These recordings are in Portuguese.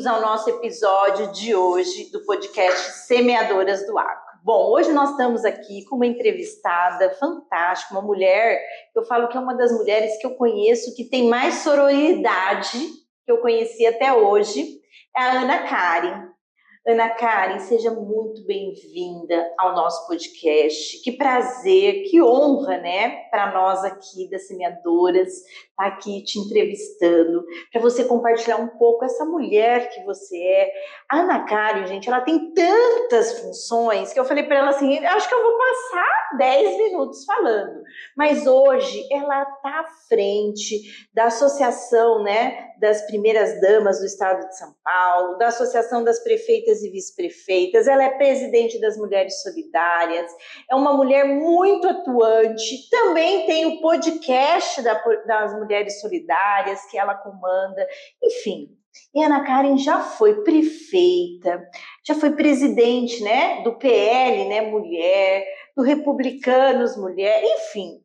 bem-vindos ao nosso episódio de hoje do podcast Semeadoras do Agro. Bom, hoje nós estamos aqui com uma entrevistada fantástica, uma mulher, eu falo que é uma das mulheres que eu conheço que tem mais sororidade que eu conheci até hoje, é a Ana Karen. Ana Karen, seja muito bem-vinda ao nosso podcast. Que prazer, que honra, né, para nós aqui das Semeadoras, estar aqui te entrevistando, para você compartilhar um pouco essa mulher que você é. A Ana Karen, gente, ela tem tantas funções que eu falei para ela assim, eu acho que eu vou passar 10 minutos falando. Mas hoje ela está à frente da Associação, né, das Primeiras Damas do Estado de São Paulo, da Associação das Prefeitas e Vice-Prefeitas, ela é presidente das Mulheres Solidárias, é uma mulher muito atuante, também tem o podcast das Mulheres Solidárias, que ela comanda, enfim. E a Ana Karen já foi prefeita, já foi presidente, né, do PL, né, Mulher, do Republicanos Mulher, enfim.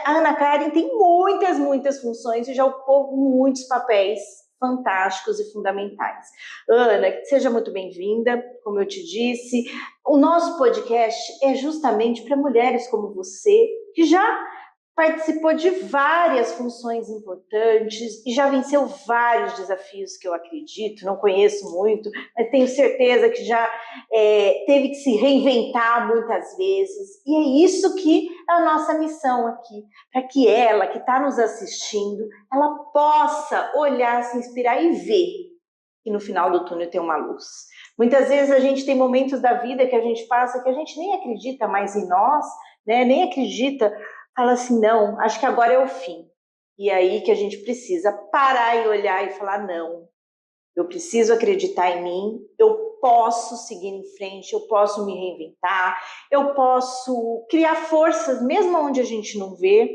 A Ana Karen tem muitas funções e já ocupou muitos papéis fantásticos e fundamentais. Ana, seja muito bem-vinda, como eu te disse. O nosso podcast é justamente para mulheres como você, que já participou de várias funções importantes e já venceu vários desafios que eu acredito, não conheço muito, mas tenho certeza que já teve que se reinventar muitas vezes. E é isso que é a nossa missão aqui, para que ela, que está nos assistindo, ela possa olhar, se inspirar e ver que no final do túnel tem uma luz. Muitas vezes a gente tem momentos da vida que a gente passa que a gente nem acredita mais em nós, né? Nem acredita, fala assim, não, acho que agora é o fim. E aí que a gente precisa parar e olhar e falar, não, eu preciso acreditar em mim, eu posso seguir em frente, eu posso me reinventar, eu posso criar forças mesmo onde a gente não vê.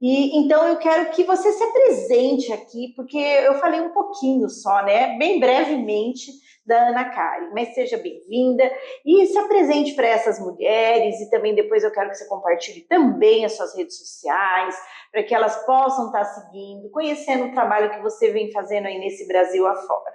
E então eu quero que você se apresente aqui, porque eu falei um pouquinho só, né, bem brevemente, da Ana Karen, mas seja bem-vinda e se apresente para essas mulheres e também depois eu quero que você compartilhe também as suas redes sociais, para que elas possam estar seguindo, conhecendo o trabalho que você vem fazendo aí nesse Brasil afora.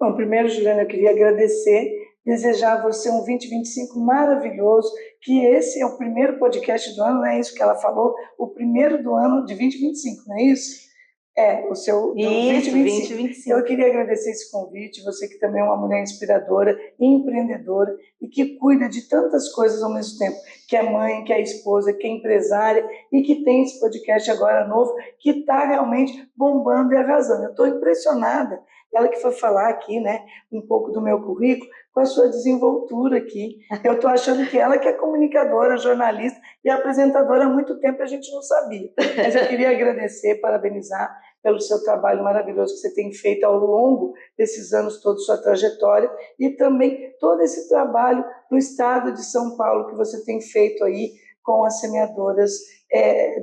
Bom, primeiro, Juliana, eu queria agradecer, desejar a você um 2025 maravilhoso, que esse é o primeiro podcast do ano, não é isso que ela falou? O primeiro do ano de 2025, não é isso? É, o seu isso, 2025. Eu queria agradecer esse convite, você que também é uma mulher inspiradora, empreendedora e que cuida de tantas coisas ao mesmo tempo, que é mãe, que é esposa, que é empresária e que tem esse podcast agora novo, que está realmente bombando e arrasando. Eu estou impressionada, ela que foi falar aqui, né, um pouco do meu currículo, com a sua desenvoltura aqui. Eu estou achando que ela que é comunicadora, jornalista e apresentadora há muito tempo, a gente não sabia. Mas eu queria agradecer, parabenizar pelo seu trabalho maravilhoso que você tem feito ao longo desses anos todos, sua trajetória, e também todo esse trabalho no estado de São Paulo que você tem feito aí com as semeadoras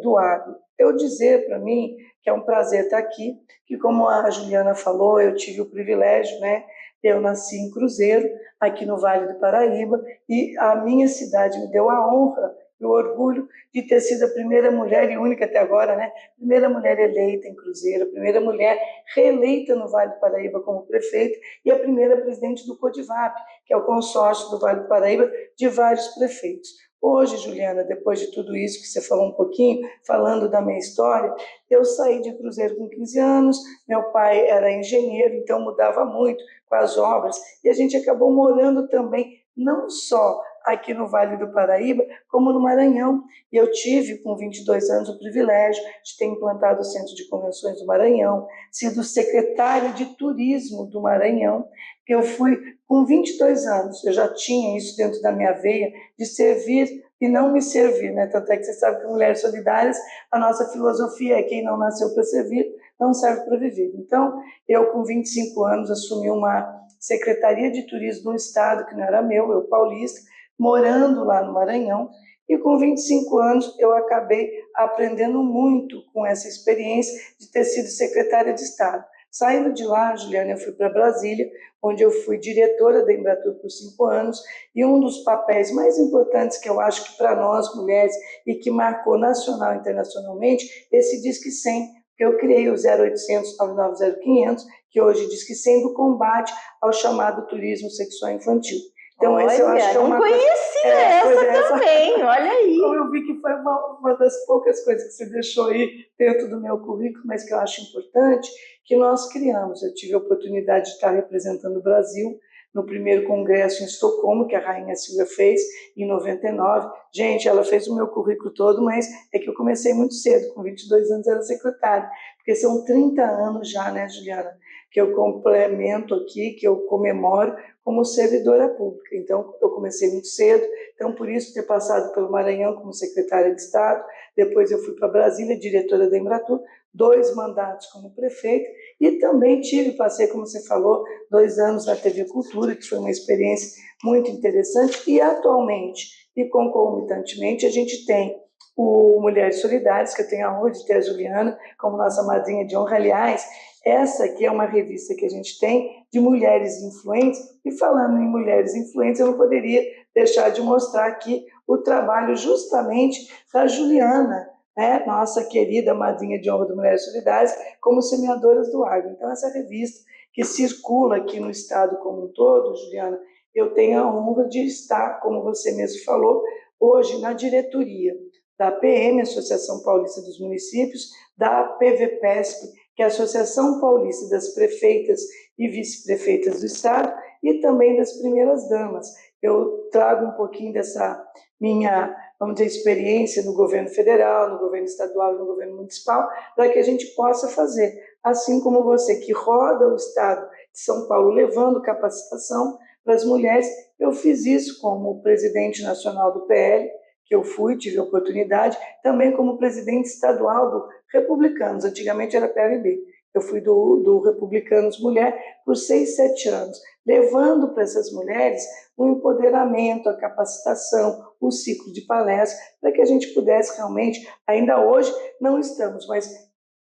do agro. Eu dizer para mim que é um prazer estar aqui, que como a Juliana falou, eu tive o privilégio, né? Eu nasci em Cruzeiro, aqui no Vale do Paraíba, e a minha cidade me deu a honra e o orgulho de ter sido a primeira mulher, e única até agora, né? Primeira mulher eleita em Cruzeiro, a primeira mulher reeleita no Vale do Paraíba como prefeita e a primeira presidente do CODIVAP, que é o consórcio do Vale do Paraíba de vários prefeitos. Hoje, Juliana, depois de tudo isso que você falou um pouquinho, falando da minha história, eu saí de Cruzeiro com 15 anos, meu pai era engenheiro, então mudava muito com as obras, e a gente acabou morando também, não só aqui no Vale do Paraíba, como no Maranhão. E eu tive, com 22 anos, o privilégio de ter implantado o Centro de Convenções do Maranhão, sido secretária de Turismo do Maranhão, que eu fui com 22 anos, eu já tinha isso dentro da minha veia, de servir e não me servir, né? Tanto é que você sabe que Mulheres Solidárias, a nossa filosofia é quem não nasceu para servir, não serve para viver. Então, eu com 25 anos assumi uma secretaria de turismo no estado que não era meu, eu paulista, morando lá no Maranhão, e com 25 anos eu acabei aprendendo muito com essa experiência de ter sido secretária de Estado. Saindo de lá, Juliana, eu fui para Brasília, onde eu fui diretora da Embratur por 5 anos, e um dos papéis mais importantes que eu acho que para nós mulheres e que marcou nacional e internacionalmente, esse Disque 100, que eu criei o 0800 990 500, que hoje diz que sendo combate ao chamado turismo sexual infantil. Então, olha, esse eu acho que é uma não conhecia essa também, olha aí. Como eu vi que foi uma das poucas coisas que você deixou aí dentro do meu currículo, mas que eu acho importante, que nós criamos. Eu tive a oportunidade de estar representando o Brasil no primeiro congresso em Estocolmo, que a Rainha Silvia fez em 99. Gente, ela fez o meu currículo todo, mas é que eu comecei muito cedo, com 22 anos era secretária, porque são 30 anos já, né, Juliana, que eu complemento aqui, que eu comemoro como servidora pública. Então, eu comecei muito cedo, então, por isso, ter passado pelo Maranhão como secretária de Estado, depois eu fui para Brasília, diretora da Embratur, 2 mandatos como prefeita, e também passei, como você falou, 2 anos na TV Cultura, que foi uma experiência muito interessante, e atualmente, e concomitantemente, a gente tem o Mulheres Solidárias, que eu tenho a honra de ter a Juliana como nossa madrinha de honra. Aliás, essa aqui é uma revista que a gente tem de mulheres influentes, e falando em mulheres influentes, eu não poderia deixar de mostrar aqui o trabalho justamente da Juliana, né, nossa querida madrinha de honra do Mulheres Solidárias, como semeadoras do agro. Então, essa revista que circula aqui no estado como um todo, Juliana, eu tenho a honra de estar, como você mesmo falou, hoje na diretoria da PM, Associação Paulista dos Municípios, da PVPESP, que é a Associação Paulista das Prefeitas e Vice-Prefeitas do Estado, e também das Primeiras Damas. Eu trago um pouquinho dessa minha, vamos dizer, experiência no governo federal, no governo estadual e no governo municipal, para que a gente possa fazer, assim como você que roda o estado de São Paulo levando capacitação para as mulheres. Eu fiz isso como presidente nacional do PL, que eu tive a oportunidade, também como presidente estadual do Republicanos, antigamente era PLB. Eu fui do Republicanos Mulher por 6, 7 anos, levando para essas mulheres o empoderamento, a capacitação, o ciclo de palestras, para que a gente pudesse realmente, ainda hoje não estamos, mas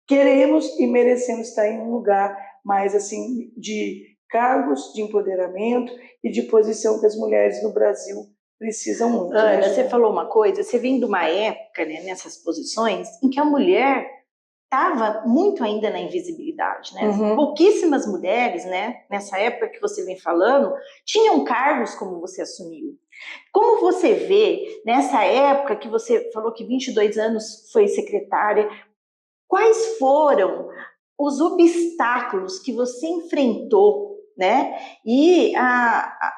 queremos e merecemos estar em um lugar mais assim de cargos de empoderamento e de posição que as mulheres no Brasil precisam muito. Ana, né, você falou uma coisa, você vem de uma época, né, nessas posições, em que a mulher estava muito ainda na invisibilidade, né? Uhum. Pouquíssimas mulheres, né, nessa época que você vem falando, tinham cargos como você assumiu. Como você vê, nessa época que você falou que 22 anos foi secretária, quais foram os obstáculos que você enfrentou, né? E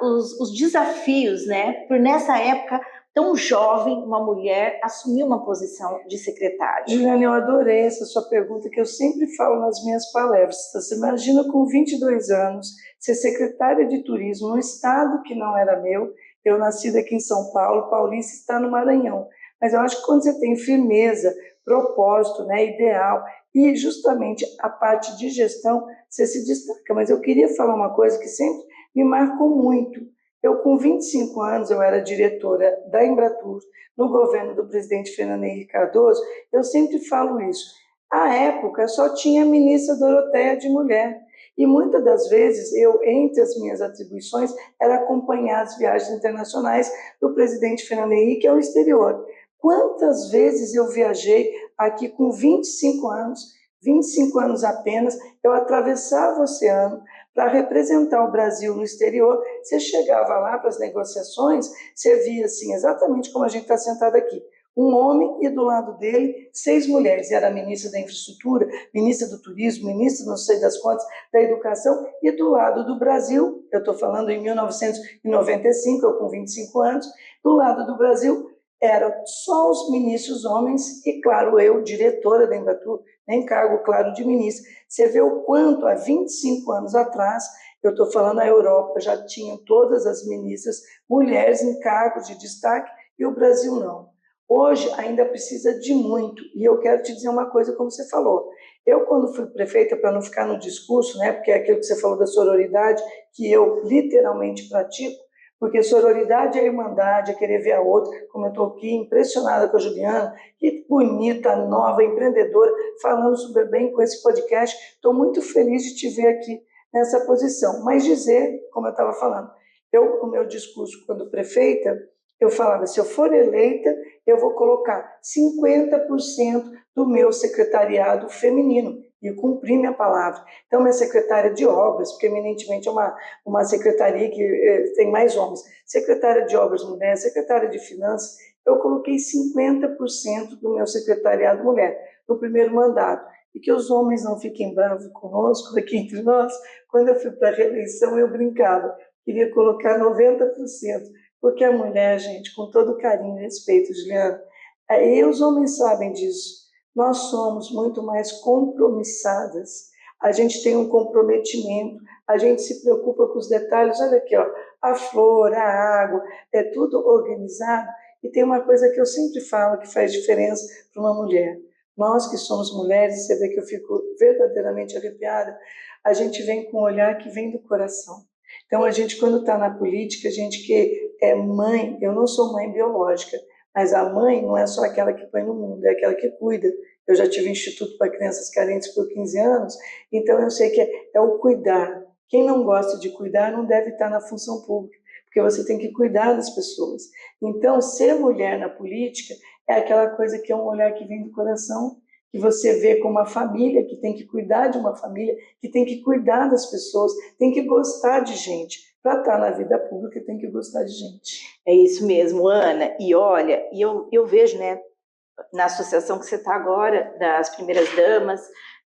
os desafios, né? Por nessa época tão jovem, uma mulher assumir uma posição de secretária. Juliana, eu adorei essa sua pergunta, que eu sempre falo nas minhas palestras. Você imagina, com 22 anos, ser secretária de turismo num estado que não era meu. Eu nasci aqui em São Paulo, Paulista está no Maranhão. Mas eu acho que quando você tem firmeza, propósito, né, ideal, e justamente a parte de gestão, você se destaca. Mas eu queria falar uma coisa que sempre me marcou muito. Eu, com 25 anos, eu era diretora da Embratur, no governo do presidente Fernando Henrique Cardoso. Eu sempre falo isso. À época, só tinha a ministra Doroteia de mulher. E muitas das vezes, entre as minhas atribuições, era acompanhar as viagens internacionais do presidente Fernando Henrique ao exterior. Quantas vezes eu viajei aqui com 25 anos apenas, eu atravessava o oceano para representar o Brasil no exterior. Você chegava lá para as negociações, você via assim, exatamente como a gente está sentado aqui, um homem e do lado dele 6 mulheres. Era a ministra da Infraestrutura, ministra do Turismo, ministra não sei das quantas, da Educação, e do lado do Brasil, eu estou falando em 1995, eu com 25 anos, do lado do Brasil eram só os ministros homens e, claro, eu, diretora da Embratur, nem cargo, claro, de ministra. Você vê o quanto, há 25 anos atrás, eu estou falando, a Europa já tinha todas as ministras mulheres em cargos de destaque e o Brasil não. Hoje ainda precisa de muito, e eu quero te dizer uma coisa, como você falou. Eu, quando fui prefeita, para não ficar no discurso, né, porque é aquilo que você falou da sororidade, que eu literalmente pratico, porque sororidade é irmandade, é querer ver a outra, como eu estou aqui impressionada com a Juliana, que bonita, nova, empreendedora, falando super bem com esse podcast. Estou muito feliz de te ver aqui nessa posição. Mas dizer, como eu estava falando, no meu discurso quando prefeita, eu falava, se eu for eleita, eu vou colocar 50% do meu secretariado feminino. e cumprir minha palavra. Então, minha secretária de obras, porque eminentemente é uma secretaria que tem mais homens, secretária de obras mulher, secretária de finanças, eu coloquei 50% do meu secretariado mulher no primeiro mandato. E que os homens não fiquem bravos conosco, aqui entre nós, quando eu fui para a reeleição eu brincava, queria colocar 90%, porque a mulher, gente, com todo carinho e respeito, Juliana, e os homens sabem disso, nós somos muito mais compromissadas, a gente tem um comprometimento, a gente se preocupa com os detalhes, olha aqui, ó, a flor, a água, é tudo organizado, e tem uma coisa que eu sempre falo que faz diferença para uma mulher. Nós que somos mulheres, você vê que eu fico verdadeiramente arrepiada, a gente vem com um olhar que vem do coração. Então, a gente, quando está na política, a gente que é mãe, eu não sou mãe biológica, mas a mãe não é só aquela que põe no mundo, é aquela que cuida. Eu já tive Instituto para Crianças Carentes por 15 anos, então eu sei que é o cuidar. Quem não gosta de cuidar não deve estar na função pública, porque você tem que cuidar das pessoas. Então, ser mulher na política é aquela coisa que é um olhar que vem do coração, que você vê como uma família, que tem que cuidar de uma família, que tem que cuidar das pessoas, tem que gostar de gente. Para estar na vida pública, tem que gostar de gente. É isso mesmo, Ana. E olha, eu vejo, né, na associação que você está agora, das primeiras damas,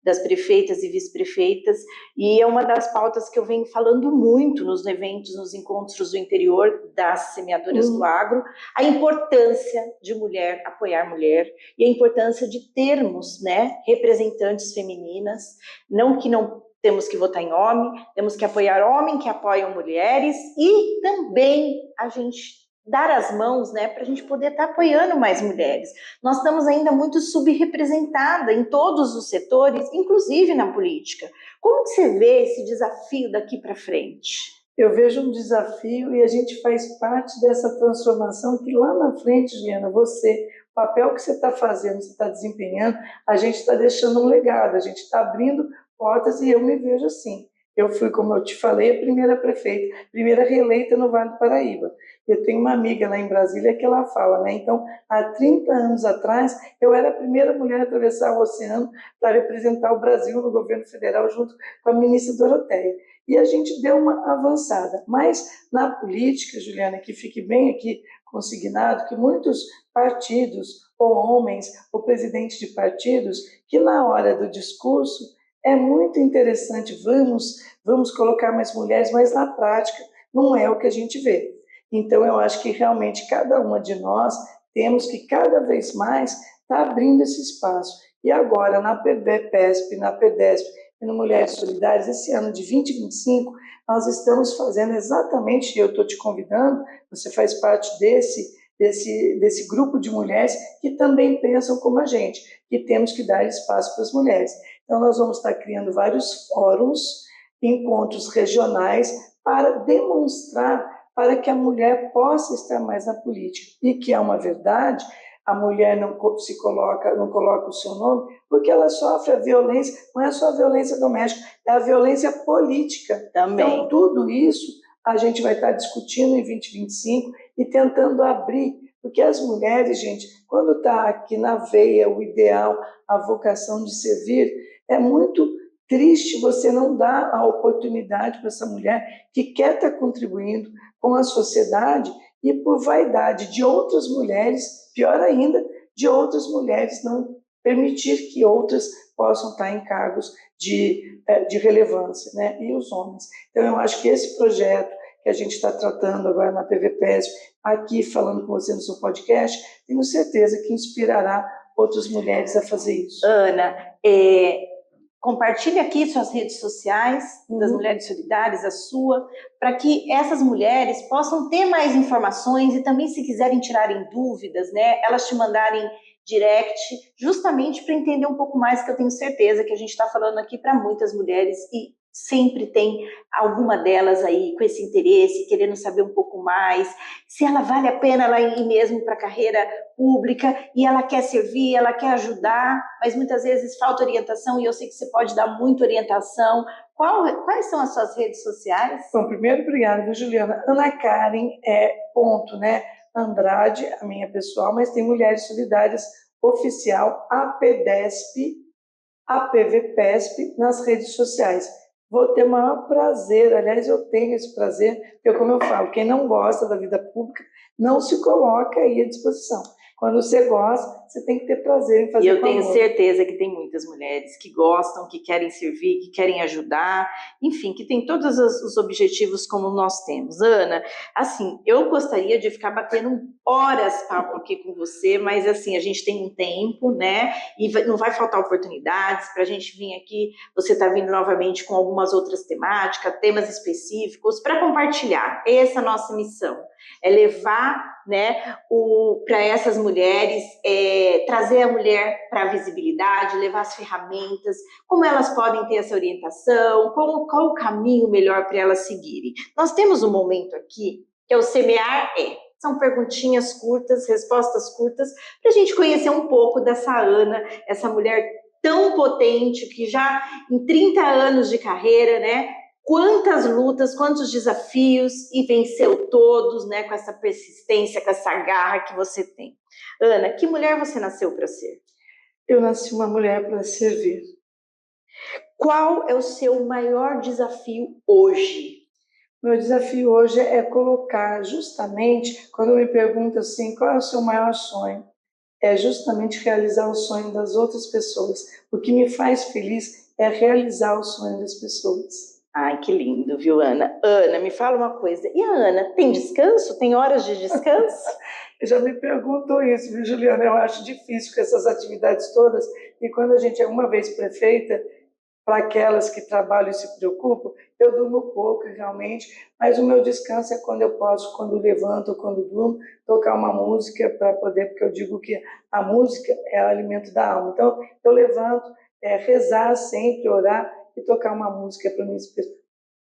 das prefeitas e vice-prefeitas, e é uma das pautas que eu venho falando muito nos eventos, nos encontros do interior das semeadoras do agro, a importância de mulher apoiar mulher e a importância de termos, né, representantes femininas, não que não temos que votar em homem, temos que apoiar homens que apoiam mulheres e também a gente dar as mãos, né, para a gente poder estar apoiando mais mulheres. Nós estamos ainda muito subrepresentada em todos os setores, inclusive na política. Como que você vê esse desafio daqui para frente? Eu vejo um desafio e a gente faz parte dessa transformação que lá na frente, Juliana, você, o papel que você está fazendo, você está desempenhando, a gente está deixando um legado, a gente está abrindo portas e eu me vejo assim. Eu fui, como eu te falei, a primeira prefeita, primeira reeleita no Vale do Paraíba. Eu tenho uma amiga lá em Brasília que ela fala, né? Então, há 30 anos atrás, eu era a primeira mulher a atravessar o oceano para representar o Brasil no governo federal junto com a ministra Doroteia. E a gente deu uma avançada. Mas na política, Juliana, que fique bem aqui consignado, que muitos partidos, ou homens, ou presidentes de partidos, que na hora do discurso é muito interessante, vamos colocar mais mulheres, mas na prática não é o que a gente vê. Então eu acho que realmente cada uma de nós temos que cada vez mais estar abrindo esse espaço. E agora na PESP, na PEDESP e no Mulheres Solidárias, esse ano de 2025, nós estamos fazendo exatamente, eu estou te convidando, você faz parte desse grupo de mulheres que também pensam como a gente, que temos que dar espaço para as mulheres. Então, nós vamos estar criando vários fóruns, encontros regionais, para demonstrar para que a mulher possa estar mais na política. E que é uma verdade, a mulher não coloca o seu nome, porque ela sofre a violência, não é só a violência doméstica, é a violência política. Também. Então, tudo isso a gente vai estar discutindo em 2025 e tentando abrir, porque as mulheres, gente, quando está aqui na veia o ideal, a vocação de servir, é muito triste você não dar a oportunidade para essa mulher que quer estar contribuindo com a sociedade e por vaidade de outras mulheres, pior ainda, de outras mulheres não permitir que outras possam estar em cargos de relevância, né? E os homens. Então, eu acho que esse projeto que a gente está tratando agora na PVPESP, aqui falando com você no seu podcast, tenho certeza que inspirará outras mulheres a fazer isso. Ana, compartilhe aqui suas redes sociais das Mulheres Solidárias, a sua, para que essas mulheres possam ter mais informações e também, se quiserem tirarem dúvidas, né, elas te mandarem direct, justamente para entender um pouco mais, que eu tenho certeza que a gente está falando aqui para muitas mulheres e sempre tem alguma delas aí com esse interesse, querendo saber um pouco mais, se ela vale a pena ela ir mesmo para a carreira pública e ela quer servir, ela quer ajudar, mas muitas vezes falta orientação e eu sei que você pode dar muita orientação. Quais são as suas redes sociais? Bom, primeiro, obrigada, Juliana. Ana Karen ponto, né? Andrade, a minha pessoal, mas tem Mulheres Solidárias Oficial, a PEDESP, a PVPesp nas redes sociais. Vou ter o maior prazer, aliás, eu tenho esse prazer, porque, como eu falo, quem não gosta da vida pública não se coloca aí à disposição. Quando você gosta, você tem que ter prazer em fazer. E eu tenho certeza que tem muitas mulheres que gostam, que querem servir, que querem ajudar, enfim, que tem todos os objetivos como nós temos. Ana, assim, eu gostaria de ficar batendo horas papo aqui com você, mas assim, a gente tem um tempo, né? E não vai faltar oportunidades para a gente vir aqui. Você está vindo novamente com algumas outras temáticas, temas específicos para compartilhar. Essa é a nossa missão, é levar, né, para essas mulheres, trazer a mulher para a visibilidade, levar as ferramentas, como elas podem ter essa orientação, qual o caminho melhor para elas seguirem. Nós temos um momento aqui, que é o Semear São perguntinhas curtas, respostas curtas, para a gente conhecer um pouco dessa Ana, essa mulher tão potente, que já em 30 anos de carreira, né, quantas lutas, quantos desafios, e venceu todos, né, com essa persistência, com essa garra que você tem. Ana, que mulher você nasceu para ser? Eu nasci uma mulher para servir. Qual é o seu maior desafio hoje? Meu desafio hoje é colocar justamente, quando me perguntam assim, qual é o seu maior sonho? É justamente realizar o sonho das outras pessoas. O que me faz feliz é realizar o sonho das pessoas. Ai, que lindo, viu, Ana? Ana, me fala uma coisa. E a Ana, tem descanso? Tem horas de descanso? Eu já me perguntou isso, viu, Juliana? Eu acho difícil com essas atividades todas. E quando a gente é uma vez prefeita, para aquelas que trabalham e se preocupam, eu durmo pouco, realmente, mas o meu descanso é quando eu posso, quando levanto, quando durmo, tocar uma música para poder, porque eu digo que a música é o alimento da alma. Então, eu levanto, rezar sempre, orar e tocar uma música para me expressar.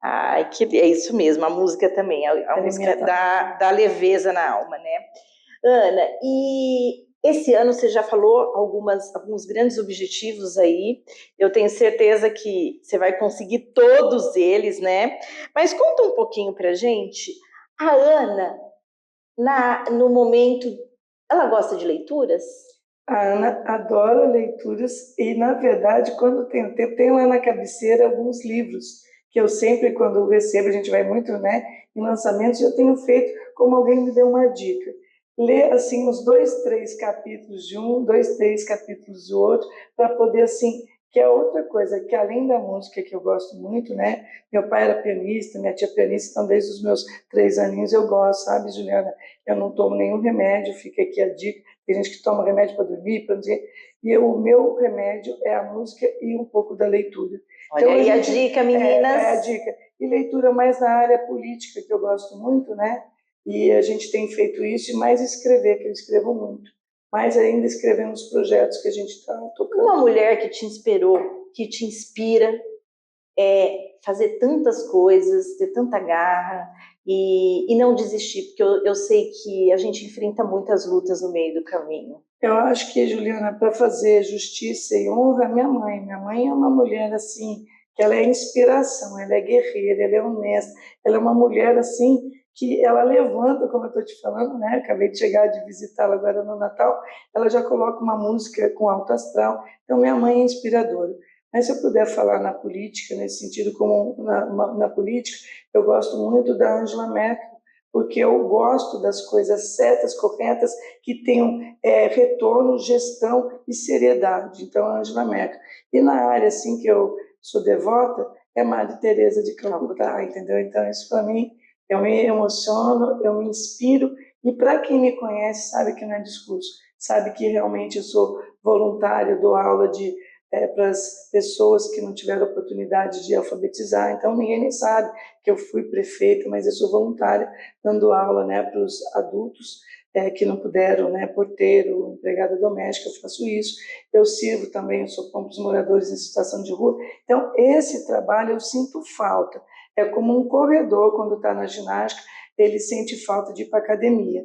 Ai, é isso mesmo, a música também, a música dá leveza na alma, né? Ana, e esse ano você já falou alguns grandes objetivos aí, eu tenho certeza que você vai conseguir todos eles, né? Mas conta um pouquinho pra gente, a Ana, no momento, ela gosta de leituras? A Ana adora leituras e, na verdade, quando tem tempo, tem lá na cabeceira alguns livros que eu sempre, quando recebo, a gente vai muito, né, em lançamentos, eu tenho feito como alguém me deu uma dica. Ler, assim, uns 2, 3 capítulos de um, 2, 3 capítulos do outro, para poder, assim, que é outra coisa, que além da música que eu gosto muito, né, meu pai era pianista, minha tia pianista, então desde os meus 3 aninhos eu gosto, sabe, Juliana? Eu não tomo nenhum remédio, fica aqui a dica. Tem gente que toma remédio para dormir, para dizer. E o meu remédio é a música e um pouco da leitura. Olha então, aí a dica, meninas. É a dica. E leitura mais na área política, que eu gosto muito, né? E a gente tem feito isso, e mais escrever, que eu escrevo muito. Mais ainda escrever nos projetos que a gente está tocando. Uma mulher que te inspirou, que te inspira, fazer tantas coisas, ter tanta garra e não desistir, porque eu sei que a gente enfrenta muitas lutas no meio do caminho. Eu acho que, Juliana, para fazer justiça e honra a minha mãe é uma mulher assim, que ela é inspiração, ela é guerreira, ela é honesta, ela é uma mulher assim, que ela levanta, como eu estou te falando, né? Acabei de chegar de visitá-la agora no Natal, ela já coloca uma música com alto astral, então minha mãe é inspiradora. Mas se eu puder falar na política, nesse sentido, como na política, eu gosto muito da Angela Merkel, porque eu gosto das coisas certas, corretas, que tenham retorno, gestão e seriedade. Então, a Angela Merkel. E na área assim que eu sou devota, é Madre Teresa de Calcutá, entendeu? Então, isso para mim, eu me emociono, eu me inspiro, e para quem me conhece, sabe que não é discurso, sabe que realmente eu sou voluntária, dou aula para as pessoas que não tiveram oportunidade de alfabetizar, então ninguém nem sabe que eu fui prefeita, mas eu sou voluntária dando aula, né, para os adultos que não puderam, né, porteiro, empregada doméstica, eu faço isso. Eu sirvo também, eu sou pão para os moradores em situação de rua. Então, esse trabalho eu sinto falta. É como um corredor, quando está na ginástica, ele sente falta de ir para a academia.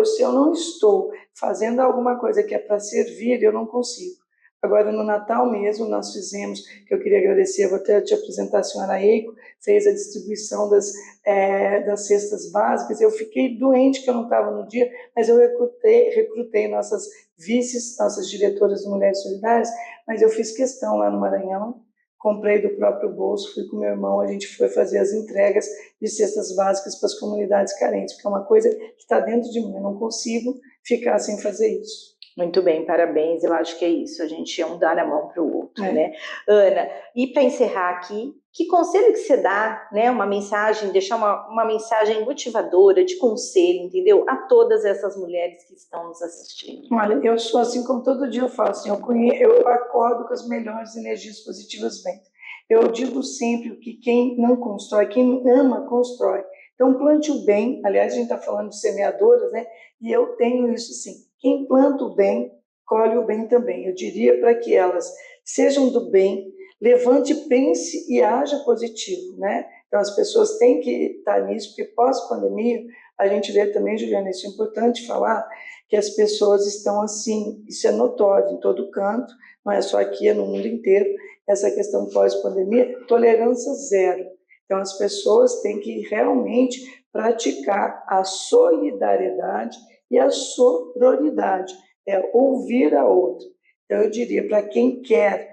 Se eu não estou fazendo alguma coisa que é para servir, eu não consigo. Agora, no Natal mesmo, nós fizemos, que eu queria agradecer, vou até te apresentar a senhora Eiko, fez a distribuição das cestas básicas. Eu fiquei doente que eu não estava no dia, mas eu recrutei nossas vices, nossas diretoras de Mulheres Solidárias, mas eu fiz questão lá no Maranhão, comprei do próprio bolso, fui com meu irmão, a gente foi fazer as entregas de cestas básicas para as comunidades carentes, porque é uma coisa que está dentro de mim, eu não consigo ficar sem fazer isso. Muito bem, parabéns. Eu acho que é isso. A gente é um dar a mão para o outro, né? Ana, e para encerrar aqui, que conselho que você dá, né? Uma mensagem, deixar uma mensagem motivadora, de conselho, entendeu? A todas essas mulheres que estão nos assistindo. Olha, eu sou assim, como todo dia eu falo, assim, eu acordo com as melhores energias positivas dentro. Eu digo sempre que quem não constrói, quem ama, constrói. Então, plante o bem. Aliás, a gente está falando de semeadoras, né? E eu tenho isso sim. Quem planta o bem, colhe o bem também. Eu diria para que elas sejam do bem, levante, pense e haja positivo, né? Então, as pessoas têm que estar nisso, porque pós-pandemia, a gente vê também, Juliana, isso é importante falar, que as pessoas estão assim, isso é notório em todo canto, não é só aqui, é no mundo inteiro, essa questão pós-pandemia, tolerância zero. Então, as pessoas têm que realmente praticar a solidariedade e a sororidade, é ouvir a outra. Então, eu diria, para quem quer,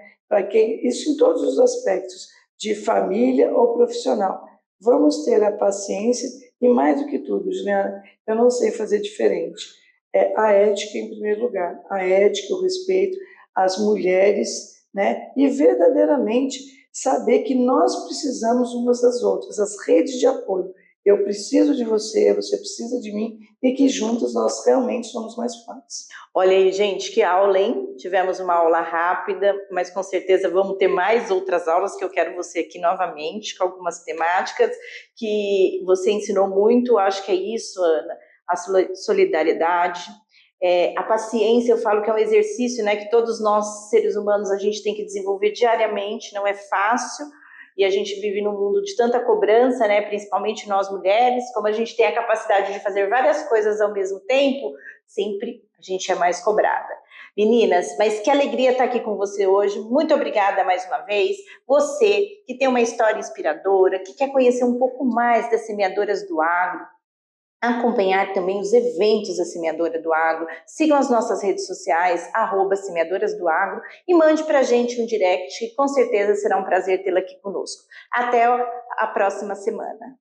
isso em todos os aspectos, de família ou profissional, vamos ter a paciência e, mais do que tudo, Juliana, eu não sei fazer diferente. É a ética em primeiro lugar, a ética, o respeito às mulheres, né? E verdadeiramente saber que nós precisamos umas das outras, as redes de apoio. Eu preciso de você, você precisa de mim, e que juntos nós realmente somos mais fortes. Olha aí, gente, que aula, hein? Tivemos uma aula rápida, mas com certeza vamos ter mais outras aulas que eu quero você aqui novamente, com algumas temáticas que você ensinou muito. Acho que é isso, Ana, a solidariedade, a paciência. Eu falo que é um exercício, né, que todos nós, seres humanos, a gente tem que desenvolver diariamente, não é fácil, e a gente vive num mundo de tanta cobrança, né, principalmente nós mulheres, como a gente tem a capacidade de fazer várias coisas ao mesmo tempo, sempre a gente é mais cobrada. Meninas, mas que alegria estar aqui com você hoje. Muito obrigada mais uma vez. Você que tem uma história inspiradora, que quer conhecer um pouco mais das Semeadoras do Agro, acompanhar também os eventos da Semeadora do Agro, sigam as nossas redes sociais, @Semeadoras do Agro, e mande para a gente um direct, com certeza será um prazer tê-la aqui conosco. Até a próxima semana.